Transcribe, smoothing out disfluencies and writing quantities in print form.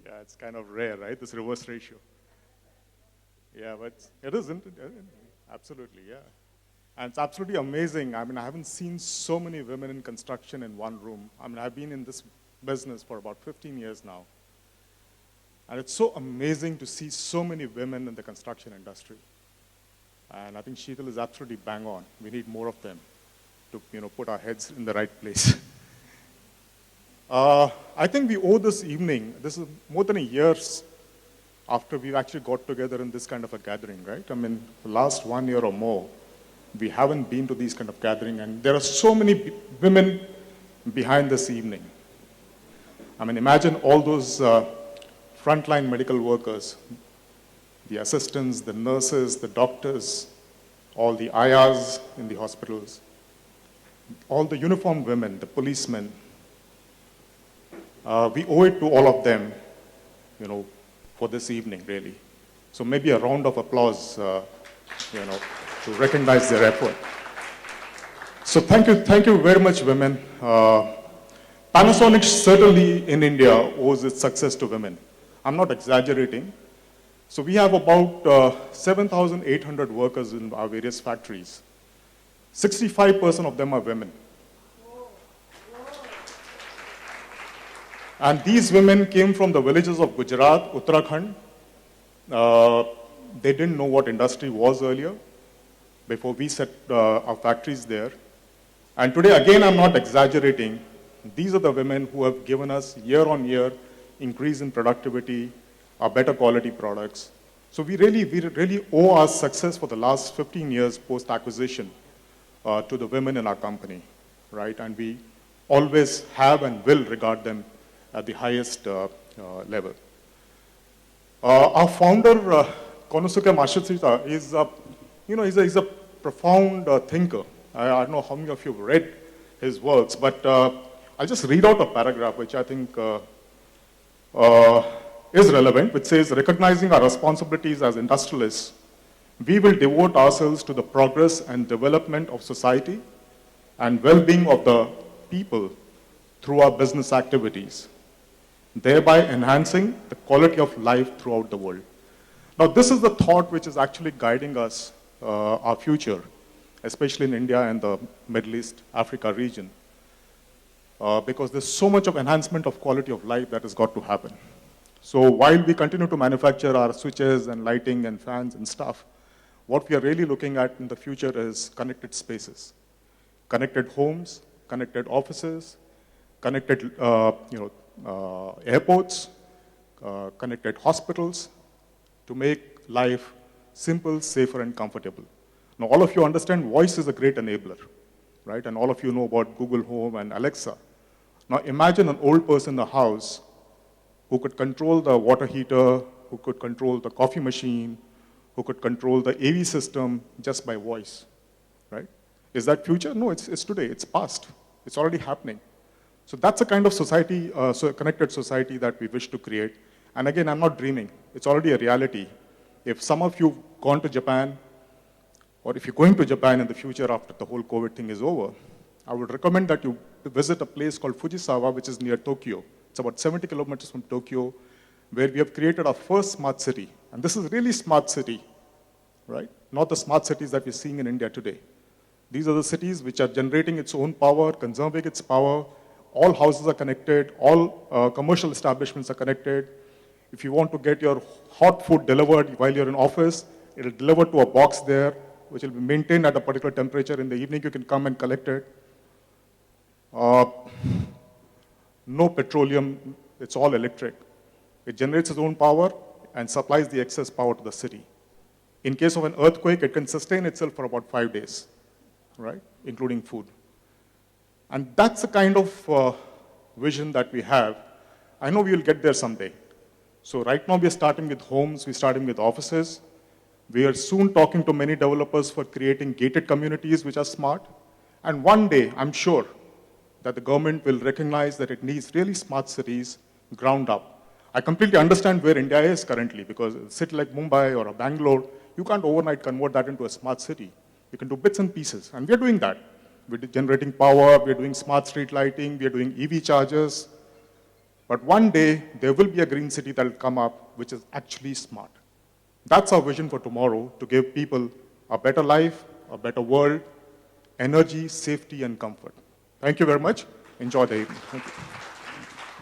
Yeah, it's kind of rare, right? This reverse ratio. Yeah, but it is, isn't it? Absolutely, yeah. And it's absolutely amazing. I mean, I haven't seen so many women in construction in one room. I mean, I've been in this business for about 15 years now. And it's so amazing to see so many women in the construction industry. And I think Sheetal is absolutely bang on. We need more of them to, put our heads in the right place. I think we owe this evening, this is more than a year after we've actually got together in this kind of a gathering, right? I mean, the last 1 year or more, we haven't been to these kind of gathering, and there are so many women behind this evening. I mean, imagine all those frontline medical workers, the assistants, the nurses, the doctors, all the IRs in the hospitals, all the uniformed women, the policemen. We owe it to all of them, for this evening, really. So maybe a round of applause, to recognize their effort. So thank you very much, women. Panasonic certainly in India owes its success to women. I'm not exaggerating. So we have about 7,800 workers in our various factories. 65% of them are women. And these women came from the villages of Gujarat, Uttarakhand. They didn't know what industry was earlier before we set our factories there. And today, again, I'm not exaggerating. These are the women who have given us year on year increase in productivity, better quality products. So we really owe our success for the last 15 years post-acquisition to the women in our company, right? And we always have and will regard them at the highest level. Our founder, Konosuke Matsushita, is he's a profound thinker. I don't know how many of you have read his works, but I'll just read out a paragraph which I think is relevant, which says, recognizing our responsibilities as industrialists, we will devote ourselves to the progress and development of society and well-being of the people through our business activities, thereby enhancing the quality of life throughout the world. Now, this is the thought which is actually guiding us, our future, especially in India and the Middle East, Africa region, because there's so much of enhancement of quality of life that has got to happen. So while we continue to manufacture our switches and lighting and fans and stuff, what we are really looking at in the future is connected spaces, connected homes, connected offices, connected airports, connected hospitals, to make life simple, safer, and comfortable. Now, all of you understand voice is a great enabler, right? And all of you know about Google Home and Alexa. Now, imagine an old person in the house who could control the water heater, who could control the coffee machine, who could control the AV system just by voice, right? Is that future? No, it's today, it's past. It's already happening. So that's a kind of society, so connected society that we wish to create. And again, I'm not dreaming. It's already a reality. If some of you have gone to Japan, or if you're going to Japan in the future after the whole COVID thing is over, I would recommend that you visit a place called Fujisawa, which is near Tokyo. It's about 70 kilometers from Tokyo, where we have created our first smart city. And this is really smart city, right? Not the smart cities that we're seeing in India today. These are the cities which are generating its own power, conserving its power. All houses are connected, all commercial establishments are connected. If you want to get your hot food delivered while you're in office, it'll deliver to a box there, which will be maintained at a particular temperature. In the evening, you can come and collect it. No petroleum, it's all electric. It generates its own power and supplies the excess power to the city. In case of an earthquake, it can sustain itself for about 5 days, right, including food. And that's the kind of vision that we have. I know we will get there someday. So right now, we are starting with homes, we're starting with offices. We are soon talking to many developers for creating gated communities which are smart. And one day, I'm sure, that the government will recognize that it needs really smart cities ground up. I completely understand where India is currently, because a city like Mumbai or a Bangalore, you can't overnight convert that into a smart city. You can do bits and pieces, and we're doing that. We're generating power, we're doing smart street lighting, we're doing EV chargers. But one day, there will be a green city that will come up which is actually smart. That's our vision for tomorrow, to give people a better life, a better world, energy, safety, and comfort. Thank you very much. Enjoy the evening. Thank you.